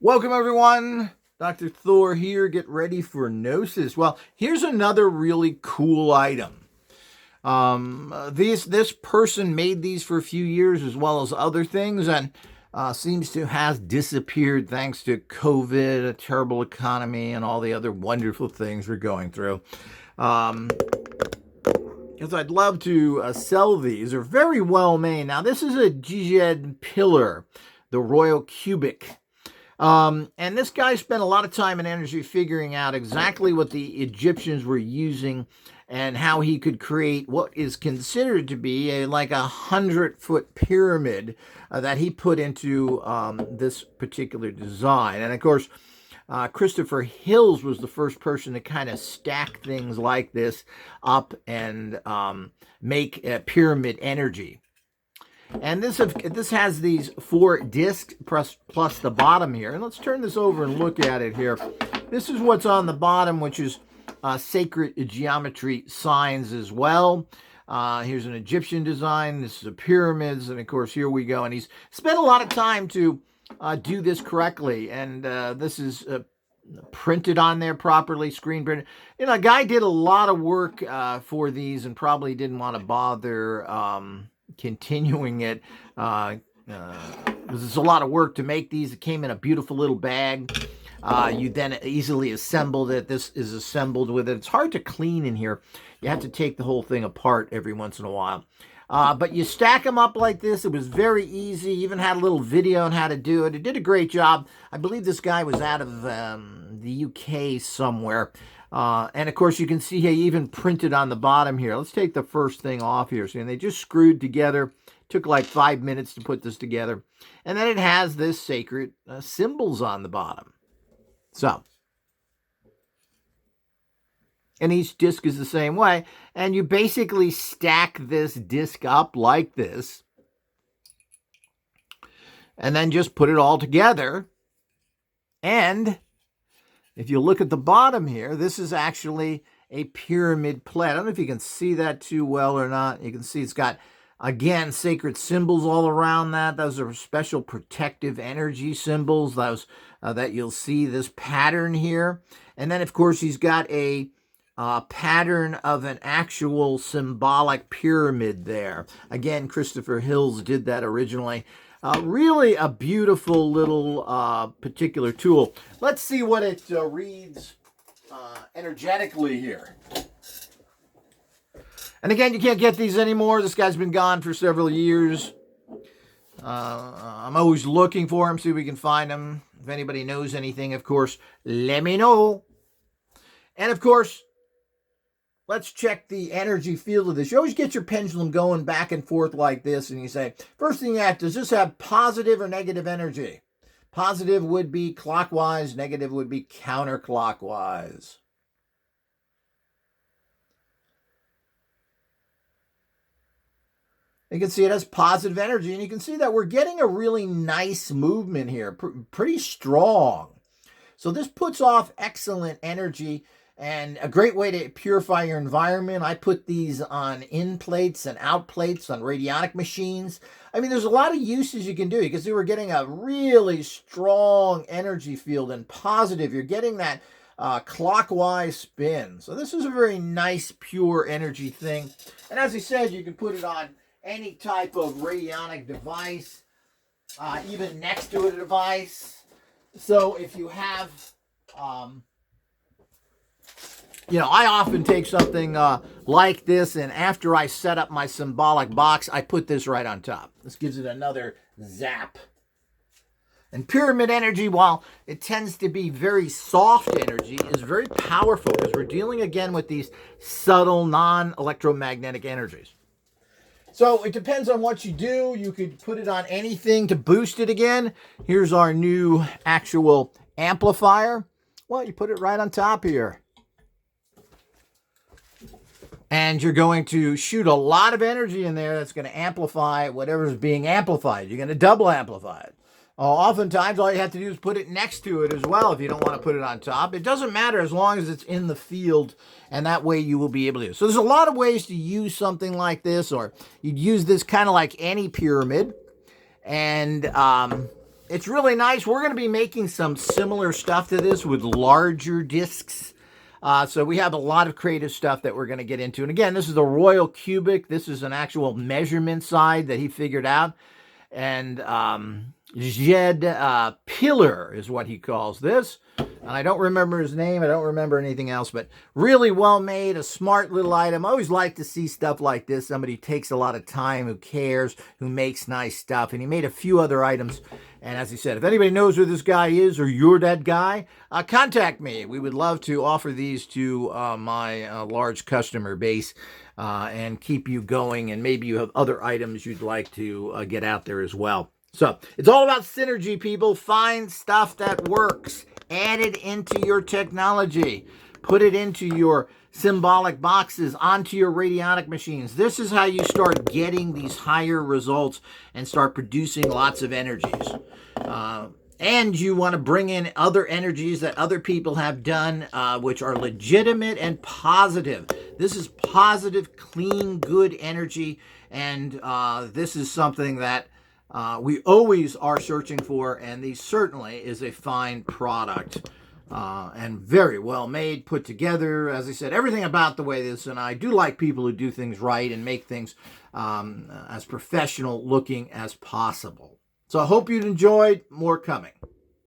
Welcome, everyone. Dr. Thor here. Get ready for Gnosis. Well, here's another really cool item. This person made these for a few years as well as other things, and seems to have disappeared thanks to COVID, a terrible economy, and all the other wonderful things we're going through. Because I'd love to sell these. They're very well made. Now, this is a Djed pillar, the Royal Cubic. And this guy spent a lot of time and energy figuring out exactly what the Egyptians were using and how he could create what is considered to be like 100-foot pyramid that he put into this particular design. And of course, Christopher Hills was the first person to kind of stack things like this up and make pyramid energy. And this has these 4 discs plus the bottom here. And let's turn this over and look at it here. This is what's on the bottom, which is sacred geometry signs as well. Here's an Egyptian design. This is a pyramids. And of course, here we go. And he's spent a lot of time to do this correctly. And this is printed on there properly, screen printed. You know, a guy did a lot of work for these and probably didn't want to bother continuing it. There's a lot of work to make these. It came in a beautiful little bag. You then easily assembled it. This is assembled with it. It's hard to clean in here. You have to take the whole thing apart every once in a while. But you stack them up like this. It was very easy. Even had a little video on how to do it. It did a great job. I believe this guy was out of the UK somewhere. And of course, you can see he even printed on the bottom here. Let's take the first thing off here. See, and they just screwed together. Took like 5 minutes to put this together. And then it has this sacred symbols on the bottom. So, and each disc is the same way. And you basically stack this disc up like this. And then just put it all together. And if you look at the bottom here, this is actually a pyramid plate. I don't know if you can see that too well or not. You can see it's got, again, sacred symbols all around that. Those are special protective energy symbols. Those that you'll see this pattern here. And then, of course, he's got a pattern of an actual symbolic pyramid there. Again, Christopher Hills did that originally. Really a beautiful little particular tool. Let's see what it reads energetically here. And again, you can't get these anymore. This guy's been gone for several years. I'm always looking for him, see if we can find him. If anybody knows anything, of course, let me know. And of course, let's check the energy field of this. You always get your pendulum going back and forth like this, and you say, first thing you ask, does this have positive or negative energy? Positive would be clockwise, negative would be counterclockwise. You can see it has positive energy, and you can see that we're getting a really nice movement here, pretty strong. So this puts off excellent energy and a great way to purify your environment. I put these on in plates and out plates on radionic machines. I mean, there's a lot of uses you can do. You can see we're getting a really strong energy field and positive. You're getting that clockwise spin. So this is a very nice, pure energy thing. And as I said, you can put it on any type of radionic device, even next to a device. So if you have, I often take something like this, and after I set up my symbolic box, I put this right on top. This gives it another zap. And pyramid energy, while it tends to be very soft energy, is very powerful because we're dealing again with these subtle non-electromagnetic energies. So it depends on what you do. You could put it on anything to boost it again. Here's our new actual amplifier. Well, you put it right on top here. And you're going to shoot a lot of energy in there that's going to amplify whatever's being amplified. You're going to double amplify it. Oftentimes, all you have to do is put it next to it as well if you don't want to put it on top. It doesn't matter as long as it's in the field, and that way you will be able to. So there's a lot of ways to use something like this, or you'd use this kind of like any pyramid. And it's really nice. We're going to be making some similar stuff to this with larger discs. So we have a lot of creative stuff that we're going to get into. And again, this is the Royal Cubic. This is an actual measurement side that he figured out. And Jed Pillar is what he calls this. And I don't remember his name. I don't remember anything else, but really well made, a smart little item. I always like to see stuff like this. Somebody who takes a lot of time, who cares, who makes nice stuff. And he made a few other items. And as he said, if anybody knows who this guy is or you're that guy, contact me. We would love to offer these to my large customer base and keep you going. And maybe you have other items you'd like to get out there as well. So it's all about synergy, people. Find stuff that works. Add it into your technology. Put it into your symbolic boxes, onto your radionic machines. This is how you start getting these higher results and start producing lots of energies. And you want to bring in other energies that other people have done, which are legitimate and positive. This is positive, clean, good energy. And this is something that we always are searching for, and these certainly is a fine product and very well made, put together. As I said, everything about the way this, and I do like people who do things right and make things as professional looking as possible. So I hope you'd enjoyed. More coming.